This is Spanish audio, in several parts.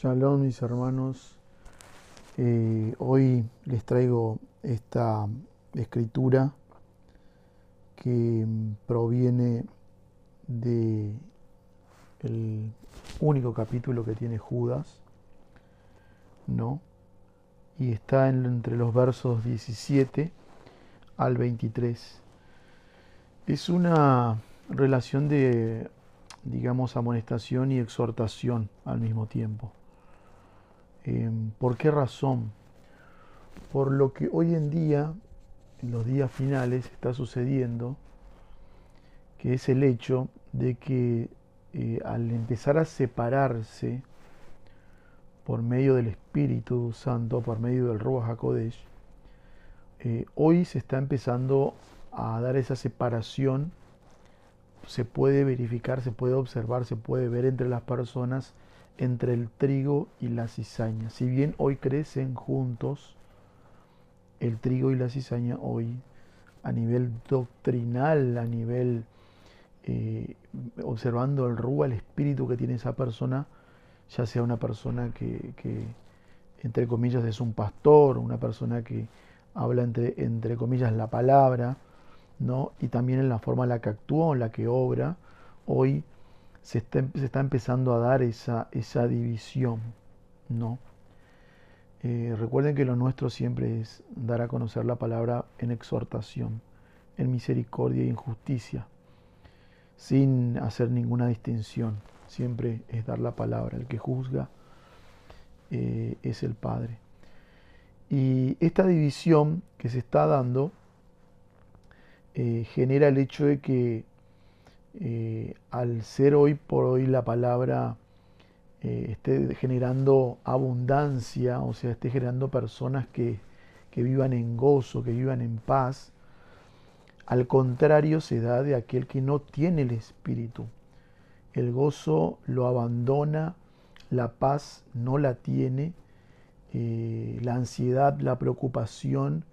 Shalom, mis hermanos. Hoy les traigo esta escritura que proviene de el único capítulo que tiene Judas, ¿no? Y está entre los versos 17 al 23. Es una relación de, digamos, amonestación y exhortación al mismo tiempo. ¿Por qué razón? Por lo que hoy en día, en los días finales, está sucediendo, que es el hecho de que al empezar a separarse por medio del Espíritu Santo, por medio del Ruach HaKodesh, hoy se está empezando a dar esa separación. Se puede verificar, se puede observar, se puede ver entre las personas, entre el trigo y la cizaña. Si bien hoy crecen juntos, el trigo y la cizaña hoy, a nivel doctrinal, a nivel observando el Ruach, el espíritu que tiene esa persona, ya sea una persona que entre comillas es un pastor, una persona que habla entre comillas la palabra, ¿no? Y también en la forma en la que actúa, en la que obra, hoy se está empezando a dar esa división, ¿no? Recuerden que lo nuestro siempre es dar a conocer la palabra en exhortación, en misericordia y en justicia, sin hacer ninguna distinción. Siempre es dar la palabra. El que juzga es el Padre. Y esta división que se está dando genera el hecho de que al ser hoy por hoy la palabra esté generando abundancia, o sea, esté generando personas que vivan en gozo, que vivan en paz. Al contrario se da de aquel que no tiene el Espíritu. El gozo lo abandona, la paz no la tiene, la ansiedad, la preocupación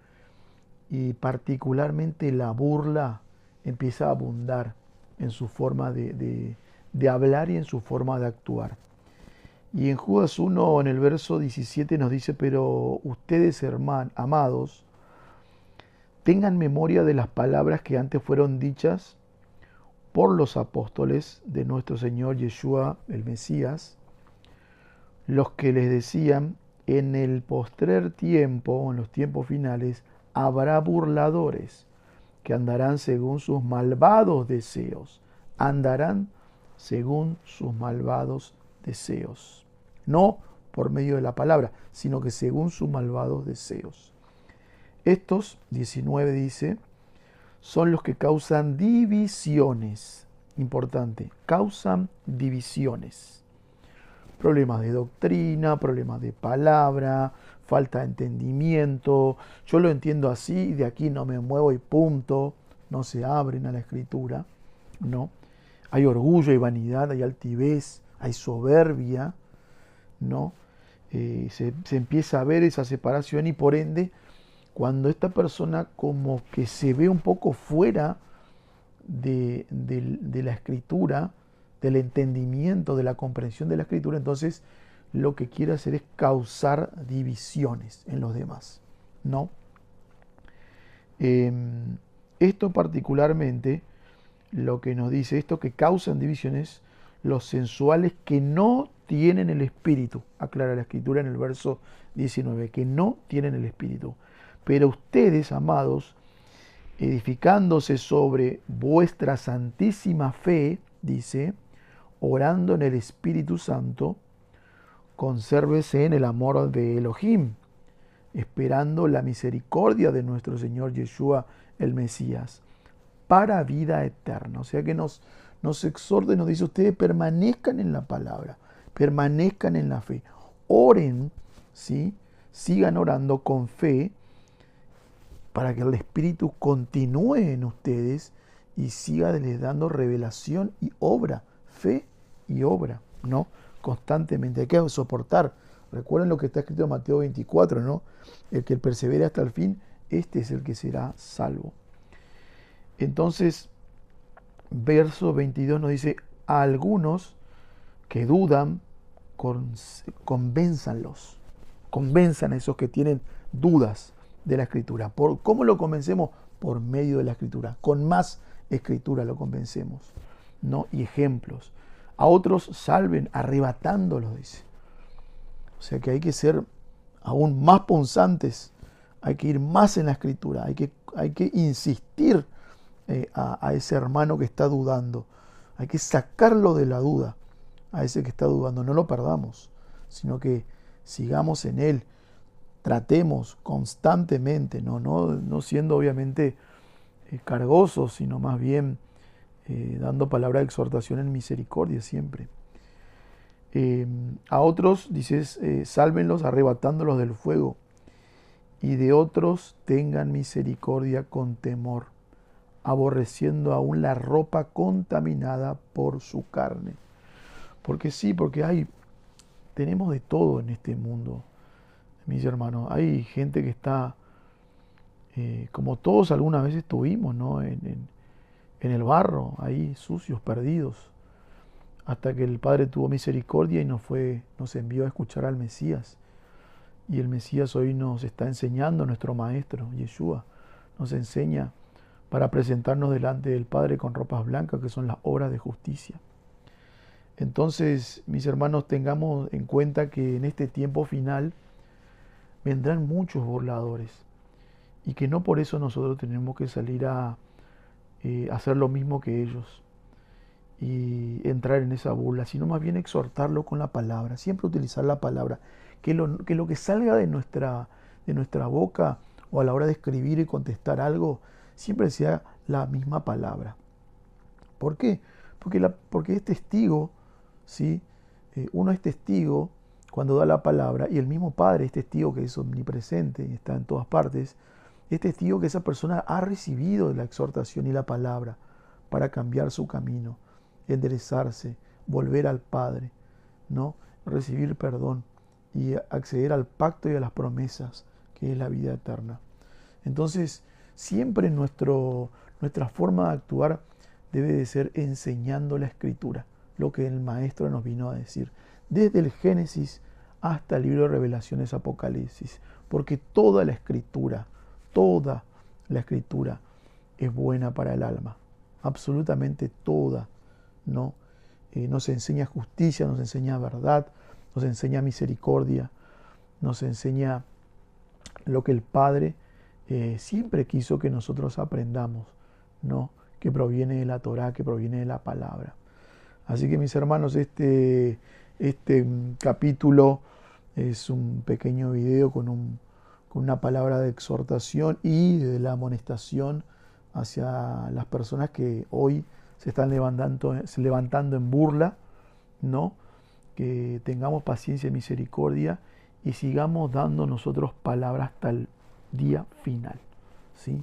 y particularmente la burla empieza a abundar en su forma de hablar y en su forma de actuar. Y en Judas 1, en el verso 17 nos dice, pero ustedes, amados, tengan memoria de las palabras que antes fueron dichas por los apóstoles de nuestro Señor Yeshua, el Mesías, los que les decían, en el postrer tiempo, en los tiempos finales, habrá burladores que andarán según sus malvados deseos. Andarán según sus malvados deseos. No por medio de la palabra, sino que según sus malvados deseos. Estos, 19 dice, son los que causan divisiones. Importante, causan divisiones. Problemas de doctrina, problemas de palabra, falta de entendimiento. Yo lo entiendo así, de aquí no me muevo y punto. No se abren a la escritura, ¿no? Hay orgullo, hay vanidad, hay altivez, hay soberbia, ¿no? Se empieza a ver esa separación y por ende, cuando esta persona como que se ve un poco fuera de la escritura, del entendimiento, de la comprensión de la escritura, entonces lo que quiere hacer es causar divisiones en los demás, ¿no? Esto particularmente, lo que nos dice, esto que causan divisiones, los sensuales que no tienen el espíritu, aclara la escritura en el verso 19, que no tienen el espíritu. Pero ustedes, amados, edificándose sobre vuestra santísima fe, dice, orando en el Espíritu Santo, consérvese en el amor de Elohim, esperando la misericordia de nuestro Señor Yeshua el Mesías, para vida eterna. O sea que nos exhorta y nos dice, ustedes permanezcan en la palabra, permanezcan en la fe, oren, ¿sí? Sigan orando con fe, para que el Espíritu continúe en ustedes y siga les dando revelación y obra, fe y obra, ¿no? Constantemente, hay que soportar. Recuerden lo que está escrito en Mateo 24, ¿no? El que persevere hasta el fin, este es el que será salvo. Entonces, verso 22 nos dice, a algunos que dudan convénzanlos, convenzan a esos que tienen dudas de la Escritura. ¿Cómo lo convencemos? Por medio de la Escritura. Con más Escritura lo convencemos, ¿no? Y ejemplos. A otros salven arrebatándolos, dice. O sea que hay que ser aún más punzantes, hay que ir más en la Escritura, hay que insistir a ese hermano que está dudando, hay que sacarlo de la duda, a ese que está dudando, no lo perdamos, sino que sigamos en él, tratemos constantemente, no siendo obviamente cargosos, sino más bien dando palabra de exhortación en misericordia siempre. A otros, dices, sálvenlos arrebatándolos del fuego, y de otros tengan misericordia con temor, aborreciendo aún la ropa contaminada por su carne. Porque sí, porque tenemos de todo en este mundo, mis hermanos. Hay gente que está, como todos alguna vez estuvimos, ¿no? En el barro, ahí sucios, perdidos, hasta que el Padre tuvo misericordia y nos envió a escuchar al Mesías. Y el Mesías hoy nos está enseñando, nuestro Maestro, Yeshua, nos enseña para presentarnos delante del Padre con ropas blancas, que son las obras de justicia. Entonces, mis hermanos, tengamos en cuenta que en este tiempo final vendrán muchos burladores y que no por eso nosotros tenemos que salir a hacer lo mismo que ellos y entrar en esa burla, sino más bien exhortarlo con la palabra, siempre utilizar la palabra, que lo que salga de nuestra boca o a la hora de escribir y contestar algo, siempre sea la misma palabra. ¿Por qué? Porque es testigo, ¿sí? Uno es testigo cuando da la palabra, y el mismo Padre es testigo, que es omnipresente y está en todas partes, es testigo que esa persona ha recibido la exhortación y la palabra para cambiar su camino, enderezarse, volver al Padre, ¿no? Recibir perdón y acceder al pacto y a las promesas, que es la vida eterna. Entonces, siempre nuestra forma de actuar debe de ser enseñando la Escritura, lo que el Maestro nos vino a decir, desde el Génesis hasta el libro de Revelaciones, Apocalipsis, porque toda la Escritura es buena para el alma, absolutamente toda, ¿no? Nos enseña justicia, nos enseña verdad, nos enseña misericordia, nos enseña lo que el Padre siempre quiso que nosotros aprendamos, ¿no? Que proviene de la Torá, que proviene de la palabra. Así que, mis hermanos, este capítulo es un pequeño video con una palabra de exhortación y de la amonestación hacia las personas que hoy se están levantando en burla, ¿no? Que tengamos paciencia y misericordia y sigamos dando nosotros palabra hasta el día final, ¿sí?